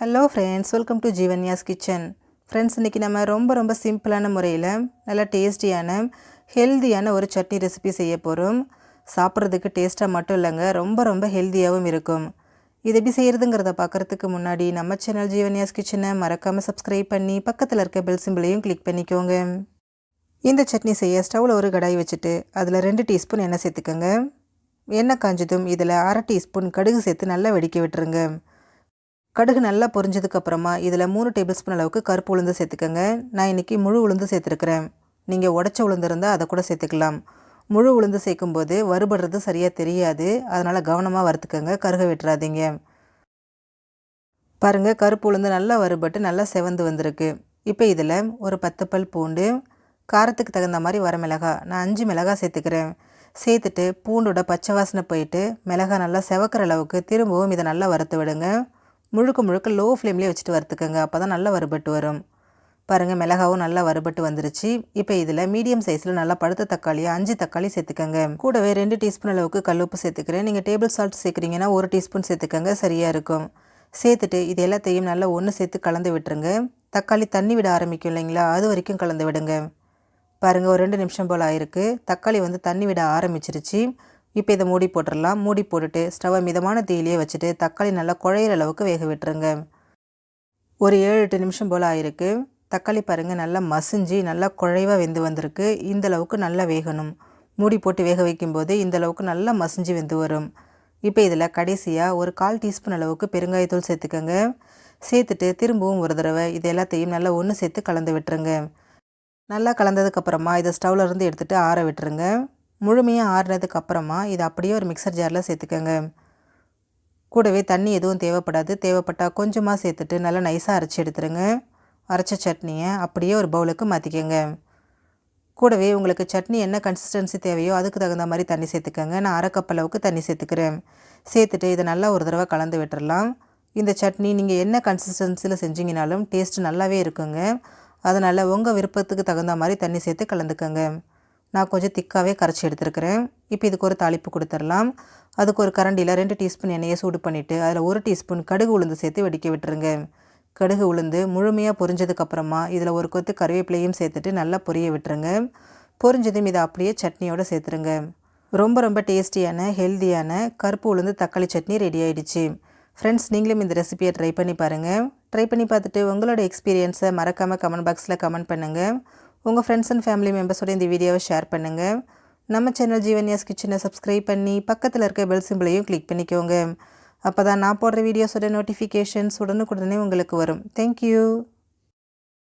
Hello friends, welcome to Jeevanya's kitchen. Friends, இன்றைக்கி நம்ம ரொம்ப சிம்பிளான முறையில் நல்லா டேஸ்டியான ஹெல்தியான ஒரு சட்னி ரெசிபி செய்ய போகிறோம். சாப்பிட்றதுக்கு டேஸ்ட்டாக மட்டும் இல்லைங்க, ரொம்ப ஹெல்த்தியாகவும் இருக்கும். இது எப்படி செய்கிறதுங்கிறத பார்க்குறதுக்கு முன்னாடி நம்ம சேனல் ஜீவன்யாஸ் கிச்சனை மறக்காமல் சப்ஸ்கிரைப் பண்ணி பக்கத்தில் இருக்க பெல் சிம்பிளையும் கிளிக் பண்ணிக்கோங்க. இந்த சட்னி செய்ய ஸ்டவ்வில் ஒரு கடாய் வச்சுட்டு அதில் 2 டீஸ்பூன் எண்ணெய் சேர்த்துக்கோங்க. எண்ணெய் காஞ்சதும் இதில் 1/2 டீஸ்பூன் கடுகு சேர்த்து நல்லா வெடிக்க விட்டுருங்க. கடுகு நல்லா பொரிஞ்சதுக்கப்புறமா இதில் 3 டேபிள் ஸ்பூன் அளவுக்கு கருப்பு உளுந்து சேர்த்துக்கோங்க. நான் இன்றைக்கி முழு உளுந்து சேர்த்துருக்குறேன். நீங்கள் உடச்ச உளுந்து இருந்தால் அதை கூட சேர்த்துக்கலாம். முழு உளுந்து சேர்க்கும்போது வறுபடுறது சரியாக தெரியாது, அதனால் கவனமாக வறுத்துக்கோங்க, கருக விட்டுறாதீங்க. பாருங்கள், கருப்பு உளுந்து நல்லா வறுபட்டு நல்லா செவந்து வந்திருக்கு. இப்போ இதில் ஒரு 10 பல் பூண்டு, காரத்துக்கு தகுந்த மாதிரி வரமிளகாய், நான் 5 மிளகாய் சேர்த்துக்கிறேன். சேர்த்துட்டு பூண்டோட பச்சை வாசனை போயிட்டு மிளகாய் நல்லா செவக்கிற அளவுக்கு திரும்பவும் இதை நல்லா வறுத்து விடுங்க. முழுக்க லோ ஃப்ளேம்லேயே வச்சுட்டு வறுத்துக்கோங்க, அப்போ தான் நல்லா வறுபட்டு வரும். பாருங்கள், மிளகாவும் நல்லா வறுபட்டு வந்துருச்சு. இப்போ இதில் மீடியம் சைஸில் நல்லா பழுத்த தக்காளியாக 5 தக்காளி சேர்த்துக்கோங்க. கூடவே 2 டீஸ்பூன் அளவுக்கு கல்லுப்பு சேர்த்துக்கிறேன். நீங்கள் டேபிள் சால்ட் சேர்க்குறீங்கன்னா 1 டீஸ்பூன் சேர்த்துக்கோங்க, சரியாக இருக்கும். சேர்த்துட்டு இது எல்லாத்தையும் நல்லா ஒன்று சேர்த்து கலந்து விட்டுருங்க. தக்காளி தண்ணி விட ஆரம்பிக்கும் இல்லைங்களா, அது வரைக்கும் கலந்து விடுங்க. பாருங்கள், ஒரு 2 நிமிஷம் போல் ஆயிருக்கு. தக்காளி தண்ணி விட ஆரம்பிச்சிருச்சு. இப்போ இதை மூடி போட்டுடலாம். மூடி போட்டுட்டு ஸ்டவ்வை மிதமான தீயிலே வச்சுட்டு தக்காளி நல்லா குழையிற அளவுக்கு வேக விட்டுருங்க. ஒரு 7-8 நிமிஷம் போல் ஆயிருக்கு. தக்காளி பாருங்கள் நல்லா மசிஞ்சு நல்லா குழைவாக வெந்து வந்திருக்கு. இந்தளவுக்கு நல்லா வேகணும். மூடி போட்டு வேக வைக்கும்போது இந்தளவுக்கு நல்லா மசிஞ்சு வெந்து வரும். இப்போ இதில் கடைசியாக ஒரு 1/4 டீஸ்பூன் அளவுக்கு பெருங்காயத்தூள் சேர்த்துக்கோங்க. சேர்த்துட்டு திரும்பவும் ஒரு தடவை இது எல்லாத்தையும் நல்லா ஒன்று சேர்த்து கலந்து விட்டுருங்க. நல்லா கலந்ததுக்கப்புறமா இதை ஸ்டவ்வில் இருந்து எடுத்துகிட்டு ஆற விட்டுருங்க. முழுமையாக ஆறுனதுக்கு அப்புறமா இதை அப்படியே ஒரு மிக்சர் ஜாரில் சேர்த்துக்கோங்க. கூடவே தண்ணி எதுவும் தேவைப்படாது. தேவைப்பட்டால் கொஞ்சமாக சேர்த்துட்டு நல்லா நைஸாக அரைச்சி எடுத்துருங்க. அரைச்ச சட்னியை அப்படியே ஒரு பவுலுக்கு மாற்றிக்கோங்க. கூடவே உங்களுக்கு சட்னி என்ன கன்சிஸ்டன்சி தேவையோ அதுக்கு தகுந்த மாதிரி தண்ணி சேர்த்துக்கோங்க. நான் 1/2 கப் அளவுக்கு தண்ணி சேர்த்துக்கிறேன். சேர்த்துட்டு இதை நல்லா ஒரு தடவை கலந்து விட்டுறலாம். இந்த சட்னி நீங்கள் என்ன கன்சிஸ்டன்சியில் செஞ்சிங்கனாலும் டேஸ்ட்டு நல்லாவே இருக்குங்க. அதனால் உங்கள் விருப்பத்துக்கு தகுந்த மாதிரி தண்ணி சேர்த்து கலந்துக்கோங்க. நான் கொஞ்சம் திக்காகவே கரைச்சி எடுத்துருக்கிறேன். இப்போ இதுக்கு ஒரு தாளிப்பு கொடுத்துடலாம். அதுக்கு ஒரு கரண்டியில் 2 டீஸ்பூன் எண்ணெயை சூடு பண்ணிவிட்டு அதில் 1 டீஸ்பூன் கடுகு உளுந்து சேர்த்து வெடிக்க விட்டுருங்க. கடுகு உளுந்து முழுமையாக பொரிஞ்சதுக்கப்புறமா இதில் ஒரு கொத்து கருவேப்பிலையும் சேர்த்துட்டு நல்லா பொரிய விட்டுருங்க. பொரிஞ்சதும் இதை அப்படியே சட்னியோடு சேர்த்துருங்க. ரொம்ப டேஸ்டியான ஹெல்த்தியான கருப்பு உளுந்து தக்காளி சட்னி ரெடி ஆகிடுச்சு. ஃப்ரெண்ட்ஸ், நீங்களும் இந்த ரெசிபியை ட்ரை பண்ணி பாருங்கள். ட்ரை பண்ணி பார்த்துட்டு உங்களோட எக்ஸ்பீரியன்ஸை மறக்காமல் கமெண்ட் பாக்ஸில் கமெண்ட் பண்ணுங்கள். உங்கள் ஃப்ரெண்ட்ஸ் அண்ட் ஃபேமிலி மெம்பர்ஸோட இந்த வீடியோவை ஷேர் பண்ணுங்கள். நம்ம சேனல் ஜீவன்யாஸ் கிச்சனை சப்ஸ்கிரைப் பண்ணி பக்கத்தில் இருக்க பெல் சிம்பிளையும் கிளிக் பண்ணிக்கோங்க. அப்போ தான் நான் போடுற வீடியோஸோட நோட்டிஃபிகேஷன்ஸ் உடனுக்குடனே உங்களுக்கு வரும். தேங்க்யூ.